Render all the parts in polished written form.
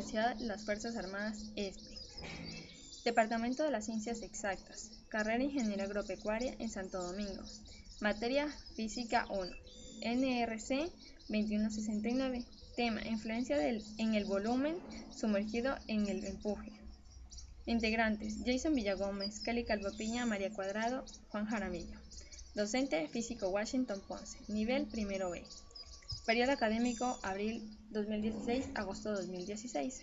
Universidad de las Fuerzas Armadas ESPE. Departamento de las Ciencias Exactas. Carrera Ingeniería Agropecuaria en Santo Domingo. Materia Física 1. NRC 2169. Tema: influencia en el volumen sumergido en el empuje. Integrantes: Jason Villagómez, Kelly Calvo-Piña, María Cuadrado, Juan Jaramillo. Docente: Físico Washington Ponce. Nivel primero B. Periodo académico: abril 2016-agosto 2016.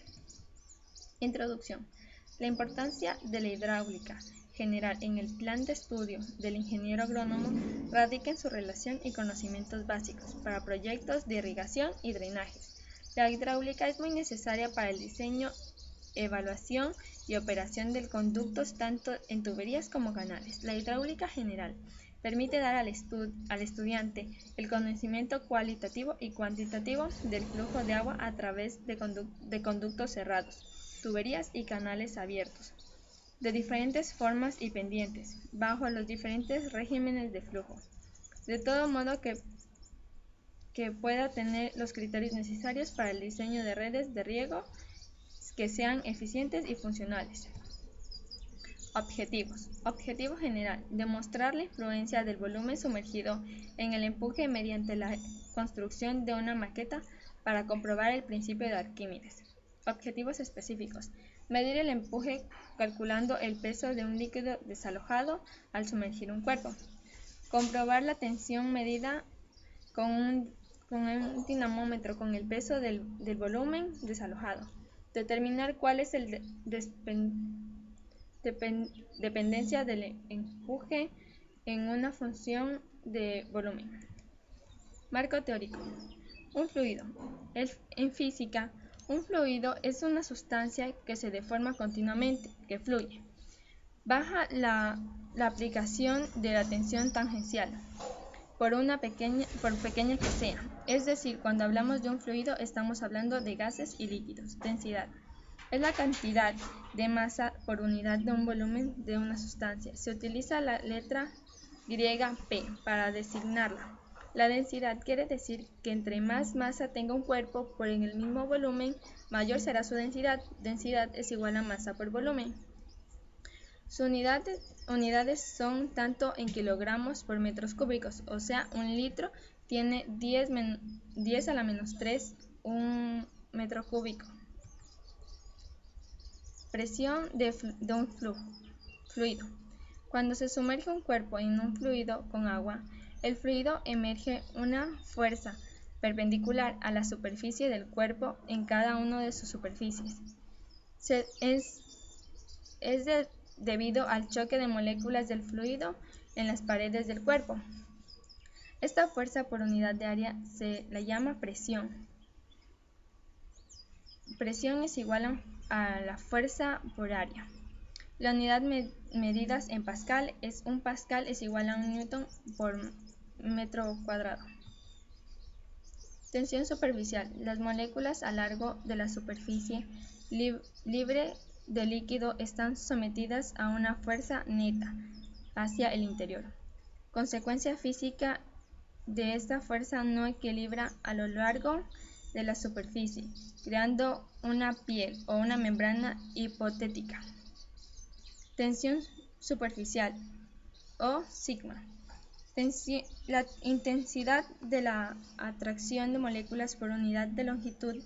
Introducción. La importancia de la hidráulica general en el plan de estudio del ingeniero agrónomo radica en su relación y conocimientos básicos para proyectos de irrigación y drenajes. La hidráulica es muy necesaria para el diseño, evaluación y operación de conductos tanto en tuberías como canales. La hidráulica general permite dar al estudiante el conocimiento cualitativo y cuantitativo del flujo de agua a través de conductos cerrados, tuberías y canales abiertos, de diferentes formas y pendientes, bajo los diferentes regímenes de flujo, de todo modo que pueda tener los criterios necesarios para el diseño de redes de riego que sean eficientes y funcionales. Objetivos. Objetivo general: demostrar la influencia del volumen sumergido en el empuje mediante la construcción de una maqueta para comprobar el principio de Arquímedes. Objetivos específicos: medir el empuje calculando el peso de un líquido desalojado al sumergir un cuerpo. Comprobar la tensión medida con un dinamómetro con el peso del volumen desalojado. Determinar cuál es el dependencia del empuje en una función de volumen. Marco teórico. Un fluido. En física, un fluido es una sustancia que se deforma continuamente, que fluye. Baja la aplicación de la tensión tangencial, por pequeña que sea. Es decir, cuando hablamos de un fluido estamos hablando de gases y líquidos. Densidad. Es la cantidad de masa por unidad de un volumen de una sustancia. Se utiliza la letra griega P para designarla. La densidad quiere decir que entre más masa tenga un cuerpo por el mismo volumen, mayor será su densidad. Densidad es igual a masa por volumen. Sus unidades son tanto en kilogramos por metros cúbicos, o sea, un litro tiene 10 a la menos 3 un metro cúbico. Presión de un fluido. Cuando se sumerge un cuerpo en un fluido con agua, el fluido emerge una fuerza perpendicular a la superficie del cuerpo en cada una de sus superficies. Debido al choque de moléculas del fluido en las paredes del cuerpo. Esta fuerza por unidad de área se la llama presión. Presión es igual a la fuerza por área. La unidad medida en pascal es un pascal es igual a un newton por metro cuadrado. Tensión superficial. Las moléculas a largo de la superficie libre de líquido están sometidas a una fuerza neta hacia el interior. Consecuencia física de esta fuerza no equilibra a lo largo de la superficie, creando una piel o una membrana hipotética. Tensión superficial o sigma. La intensidad de la atracción de moléculas por unidad de longitud,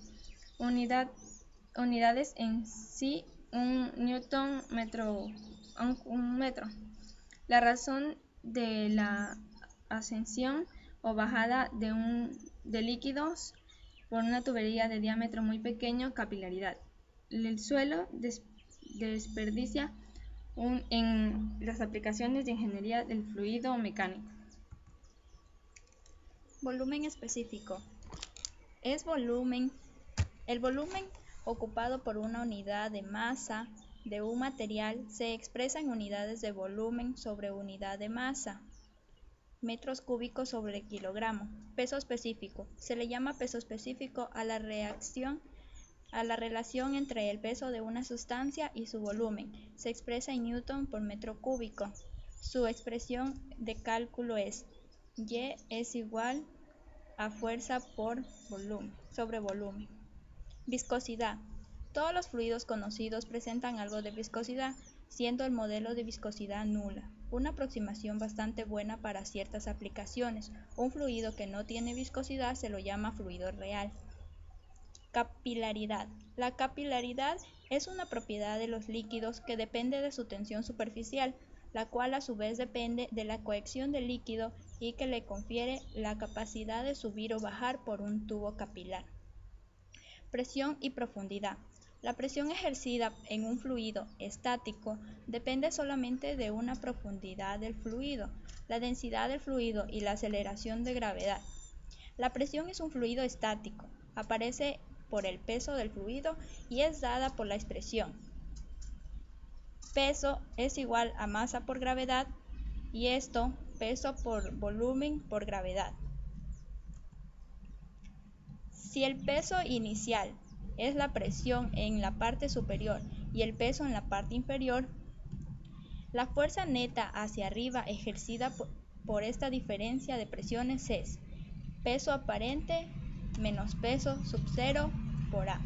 unidades en sí, un newton un metro. La razón de la ascensión o bajada de líquidos por una tubería de diámetro muy pequeño, capilaridad. El suelo desperdicia en las aplicaciones de ingeniería del fluido mecánico. Volumen específico. El volumen ocupado por una unidad de masa de un material se expresa en unidades de volumen sobre unidad de masa, metros cúbicos sobre kilogramo. Peso específico. Se le llama peso específico a la relación entre el peso de una sustancia y su volumen. Se expresa en newton por metro cúbico. Su expresión de cálculo es Y es igual a fuerza por volumen sobre volumen. Viscosidad. Todos los fluidos conocidos presentan algo de viscosidad, siendo el modelo de viscosidad nula, una aproximación bastante buena para ciertas aplicaciones. Un fluido que no tiene viscosidad se lo llama fluido real. Capilaridad. La capilaridad es una propiedad de los líquidos que depende de su tensión superficial, la cual a su vez depende de la cohesión del líquido y que le confiere la capacidad de subir o bajar por un tubo capilar. Presión y profundidad. La presión ejercida en un fluido estático depende solamente de una profundidad del fluido, la densidad del fluido y la aceleración de gravedad. La presión es un fluido estático, aparece por el peso del fluido y es dada por la expresión peso es igual a masa por gravedad, y esto, peso por volumen por gravedad. Si el peso inicial es la presión en la parte superior y el peso en la parte inferior, la fuerza neta hacia arriba ejercida por esta diferencia de presiones es peso aparente menos peso sub cero por A.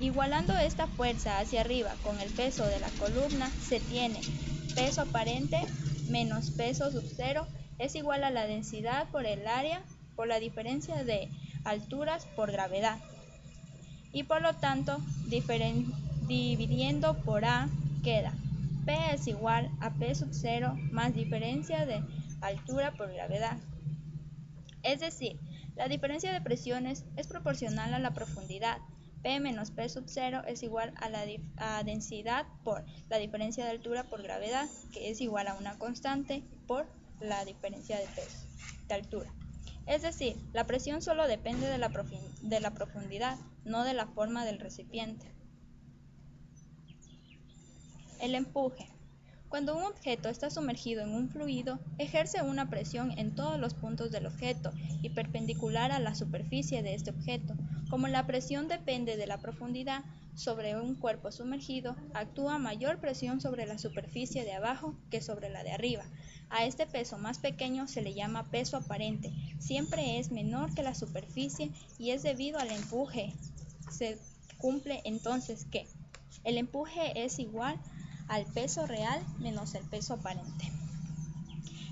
Igualando esta fuerza hacia arriba con el peso de la columna, se tiene peso aparente menos peso sub cero es igual a la densidad por el área por la diferencia de alturas por gravedad. Y por lo tanto, dividiendo por A queda P es igual a P sub cero más diferencia de altura por gravedad. Es decir, la diferencia de presiones es proporcional a la profundidad. P menos P sub cero es igual a densidad por la diferencia de altura por gravedad, que es igual a una constante por la diferencia de peso, de altura. Es decir, la presión solo depende de la profundidad, no de la forma del recipiente. El empuje. Cuando un objeto está sumergido en un fluido, ejerce una presión en todos los puntos del objeto y perpendicular a la superficie de este objeto. Como la presión depende de la profundidad sobre un cuerpo sumergido, actúa mayor presión sobre la superficie de abajo que sobre la de arriba. A este peso más pequeño se le llama peso aparente. Siempre es menor que la superficie y es debido al empuje. Se cumple entonces que el empuje es igual al peso real menos el peso aparente.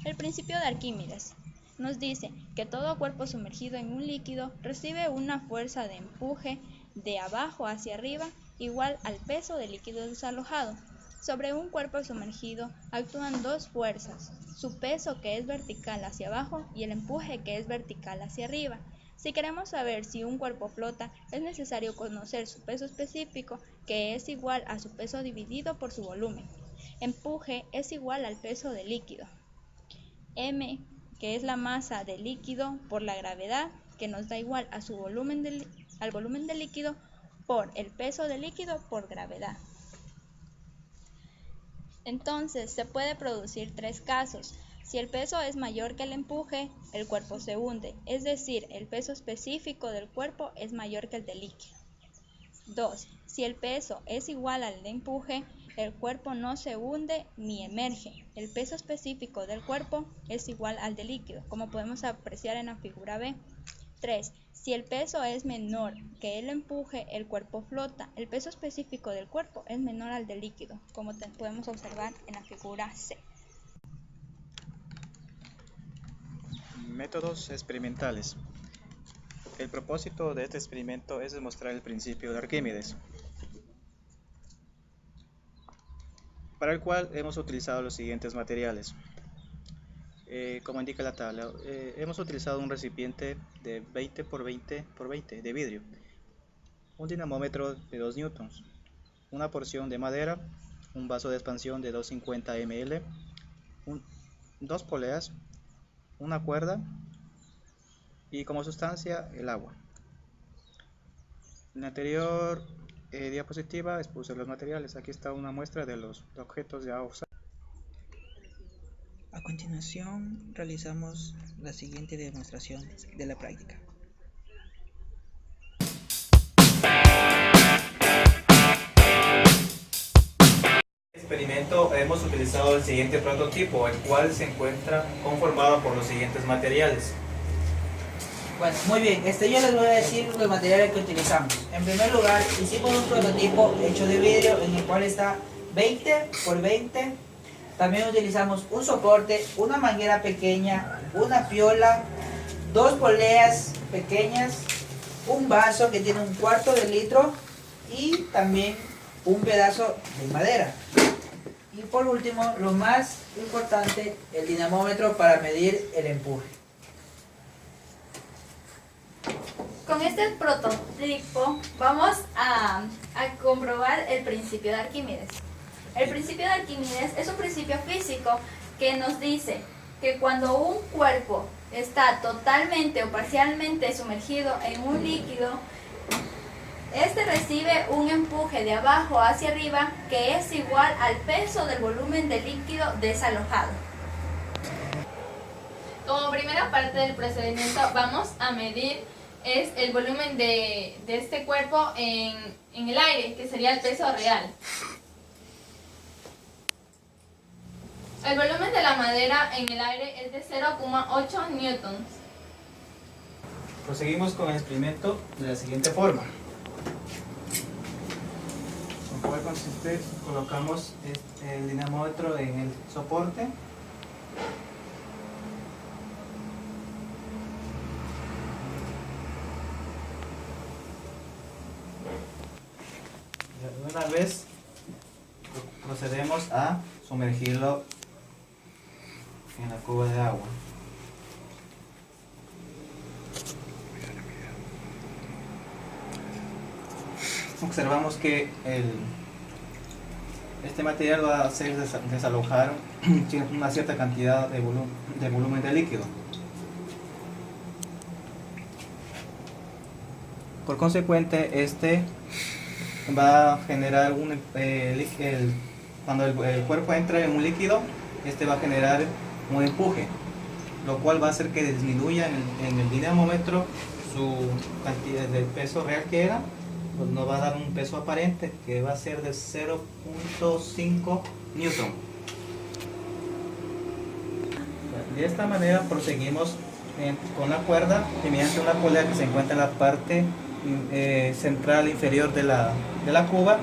El principio de Arquímedes nos dice que todo cuerpo sumergido en un líquido recibe una fuerza de empuje de abajo hacia arriba igual al peso del líquido desalojado. Sobre un cuerpo sumergido actúan dos fuerzas, su peso que es vertical hacia abajo y el empuje que es vertical hacia arriba. Si queremos saber si un cuerpo flota, es necesario conocer su peso específico, que es igual a su peso dividido por su volumen. Empuje es igual al peso del líquido. M, que es la masa del líquido, por la gravedad, que nos da igual a su volumen al volumen del líquido, por el peso del líquido por gravedad. Entonces, se puede producir tres casos. Si el peso es mayor que el empuje, el cuerpo se hunde, es decir, el peso específico del cuerpo es mayor que el del líquido. 2. Si el peso es igual al de empuje, el cuerpo no se hunde ni emerge. El peso específico del cuerpo es igual al del líquido, como podemos apreciar en la figura B. 3. Si el peso es menor que el empuje, el cuerpo flota. El peso específico del cuerpo es menor al del líquido, como podemos observar en la figura C. Métodos experimentales. El propósito de este experimento es demostrar el principio de Arquímedes, para el cual hemos utilizado los siguientes materiales. Como indica la tabla, hemos utilizado un recipiente de 20 por 20 por 20 de vidrio, un dinamómetro de 2 newtons, una porción de madera, un vaso de expansión de 250 ml, dos poleas, una cuerda y como sustancia el agua. En la anterior diapositiva expuse los materiales. Aquí está una muestra de los objetos ya usados. A continuación realizamos la siguiente demostración de la práctica. Experimento hemos utilizado el siguiente prototipo, el cual se encuentra conformado por los siguientes materiales: Bueno, muy bien, yo les voy a decir los materiales que utilizamos. En primer lugar, hicimos un prototipo hecho de vidrio en el cual está 20 por 20. También utilizamos un soporte, una manguera pequeña, una piola, dos poleas pequeñas, un vaso que tiene 1/4 de litro y también un pedazo de madera. Y por último, lo más importante, el dinamómetro para medir el empuje. Con este prototipo vamos a comprobar el principio de Arquímedes. El principio de Arquímedes es un principio físico que nos dice que cuando un cuerpo está totalmente o parcialmente sumergido en un líquido, este recibe un empuje de abajo hacia arriba que es igual al peso del volumen del líquido desalojado. Como primera parte del procedimiento vamos a medir el volumen de este cuerpo en el aire, que sería el peso real. El volumen de la madera en el aire es de 0,8 newtons. Proseguimos con el experimento de la siguiente forma. Con cual consiste, colocamos el dinamómetro en el soporte. Una vez procedemos a sumergirlo en la cuba de agua. Observamos que este material va a hacer desalojar una cierta cantidad de volumen de líquido. Por consecuente, este va a generar cuando el cuerpo entra en un líquido, este va a generar un empuje, lo cual va a hacer que disminuya en el dinamómetro su cantidad de peso real que era, pues nos va a dar un peso aparente que va a ser de 0,5 newton. De esta manera proseguimos con la cuerda y mediante una polea que se encuentra en la parte central inferior de la cuba,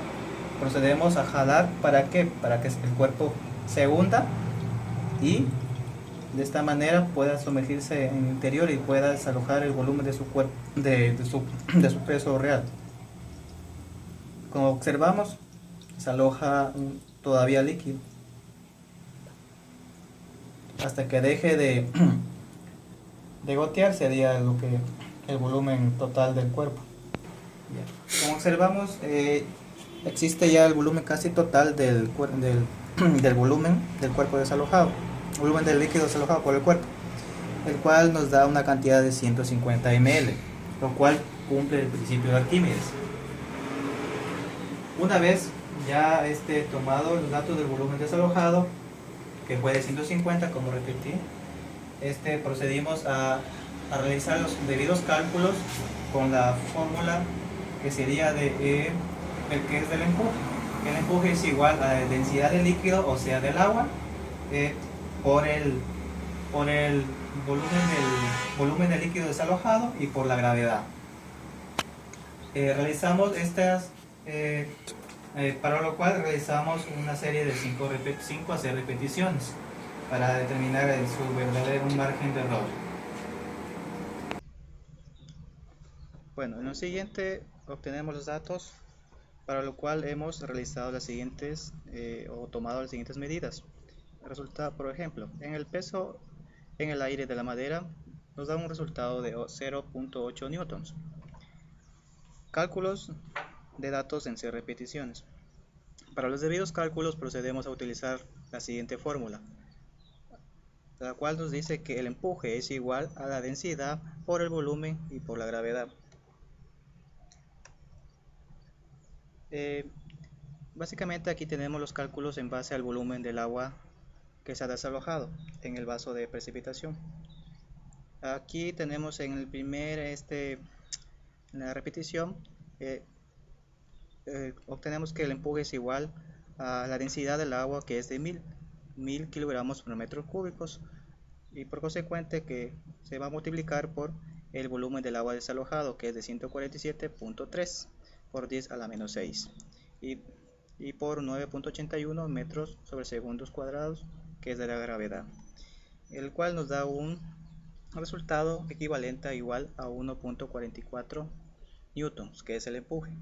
procedemos a jalar. ¿Para qué? Para que el cuerpo se hunda y de esta manera pueda sumergirse en el interior y pueda desalojar el volumen de su cuerpo, de su peso real. Como observamos, se aloja todavía líquido hasta que deje de gotear, sería el volumen total del cuerpo. Como observamos, existe ya el volumen casi total del volumen del cuerpo desalojado, volumen del líquido desalojado por el cuerpo, el cual nos da una cantidad de 150 ml, lo cual cumple el principio de Arquímedes. Una vez ya tomado los datos del volumen desalojado, que fue de 150, como repetí, procedimos a realizar los debidos cálculos con la fórmula que sería el que es del empuje. El empuje es igual a la densidad del líquido, o sea del agua, por el volumen del líquido desalojado y por la gravedad. Realizamos para lo cual realizamos una serie de 5 a 6 repeticiones para determinar su verdadero margen de error. Bueno, en lo siguiente obtenemos los datos, para lo cual hemos realizado las siguientes o tomado las siguientes medidas. Resulta, por ejemplo, en el peso en el aire de la madera nos da un resultado de 0,8 newtons. Cálculos de datos en 6 repeticiones. Para los debidos cálculos procedemos a utilizar la siguiente fórmula, la cual nos dice que el empuje es igual a la densidad por el volumen y por la gravedad. Básicamente aquí tenemos los cálculos en base al volumen del agua que se ha desalojado en el vaso de precipitación. Aquí tenemos en el en la repetición, obtenemos que el empuje es igual a la densidad del agua, que es de 1000 kilogramos por metros cúbicos, y por consecuente que se va a multiplicar por el volumen del agua desalojado, que es de 147.3 por 10 a la menos 6 y por 9.81 metros sobre segundos cuadrados, que es de la gravedad, el cual nos da un resultado equivalente a igual a 1.44 newtons, que es el empuje.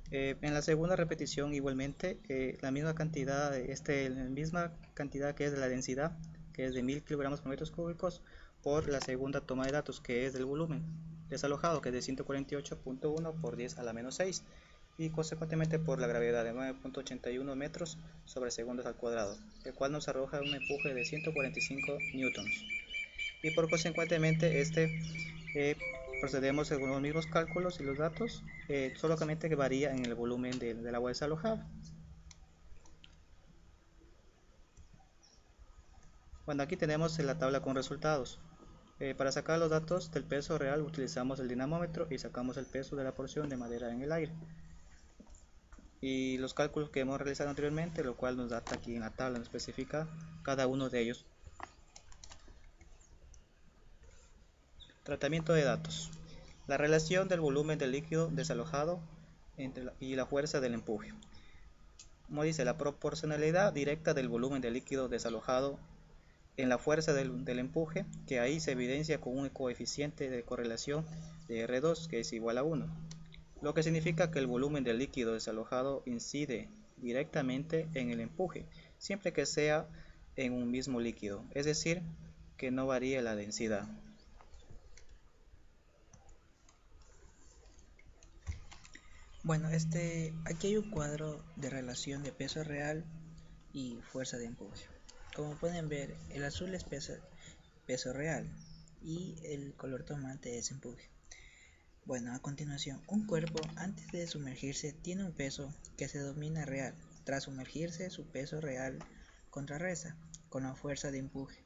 En la segunda repetición igualmente la misma cantidad que es de la densidad, que es de 1000 kilogramos por metros cúbicos, por la segunda toma de datos, que es del volumen desalojado, que es de 148.1 por 10 a la menos 6 y consecuentemente por la gravedad de 9.81 metros sobre segundos al cuadrado, el cual nos arroja un empuje de 145 newtons. Y por consecuentemente procedemos según los mismos cálculos y los datos, solamente que varía en el volumen del agua desalojada. Bueno, aquí tenemos la tabla con resultados. Para sacar los datos del peso real utilizamos el dinamómetro y sacamos el peso de la porción de madera en el aire. Y los cálculos que hemos realizado anteriormente, lo cual nos da aquí en la tabla, nos especifica cada uno de ellos. Tratamiento de datos. La relación del volumen del líquido desalojado y la fuerza del empuje. Como dice, la proporcionalidad directa del volumen del líquido desalojado en la fuerza del empuje, que ahí se evidencia con un coeficiente de correlación de R2 que es igual a 1, lo que significa que el volumen del líquido desalojado incide directamente en el empuje, siempre que sea en un mismo líquido, es decir, que no varíe la densidad. Bueno, aquí hay un cuadro de relación de peso real y fuerza de empuje. Como pueden ver, el azul es peso real y el color tomate es empuje. Bueno, a continuación, un cuerpo antes de sumergirse tiene un peso que se denomina real. Tras sumergirse, su peso real contrarresta con la fuerza de empuje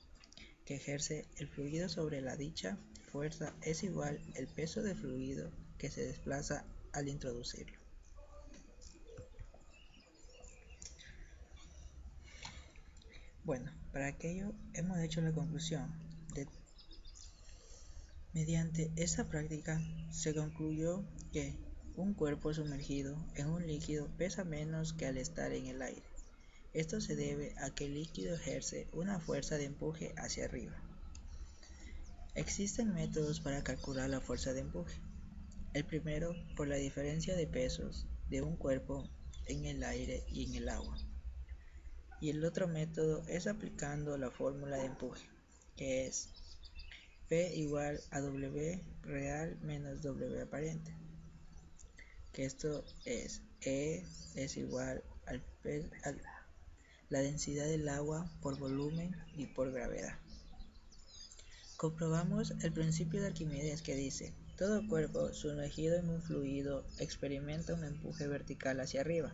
que ejerce el fluido sobre la dicha fuerza es igual el peso del fluido que se desplaza al introducirlo. Bueno, para aquello hemos hecho la conclusión mediante esta práctica se concluyó que un cuerpo sumergido en un líquido pesa menos que al estar en el aire. Esto se debe a que el líquido ejerce una fuerza de empuje hacia arriba. Existen métodos para calcular la fuerza de empuje. El primero, por la diferencia de pesos de un cuerpo en el aire y en el agua. Y el otro método es aplicando la fórmula de empuje, que es P igual a W real menos W aparente. Que esto es E es igual a la densidad del agua por volumen y por gravedad. Comprobamos el principio de Arquímedes que dice: todo cuerpo sumergido en un fluido experimenta un empuje vertical hacia arriba,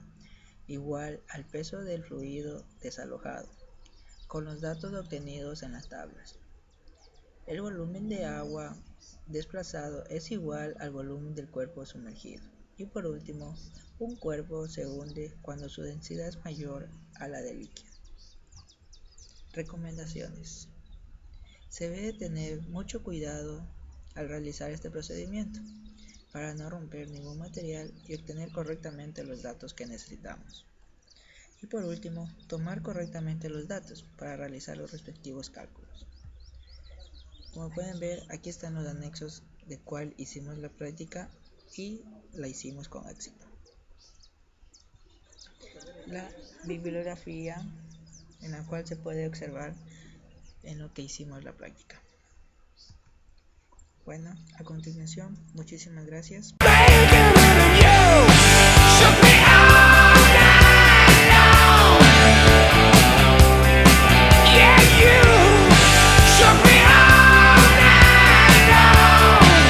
igual al peso del fluido desalojado, con los datos obtenidos en las tablas. El volumen de agua desplazado es igual al volumen del cuerpo sumergido. Y por último, un cuerpo se hunde cuando su densidad es mayor a la del líquido. Recomendaciones. Se debe tener mucho cuidado al realizar este procedimiento para no romper ningún material y obtener correctamente los datos que necesitamos. Y por último, tomar correctamente los datos para realizar los respectivos cálculos. Como pueden ver, aquí están los anexos de cuál hicimos la práctica y la hicimos con éxito. La bibliografía en la cual se puede observar en lo que hicimos la práctica. Bueno, a continuación, muchísimas gracias.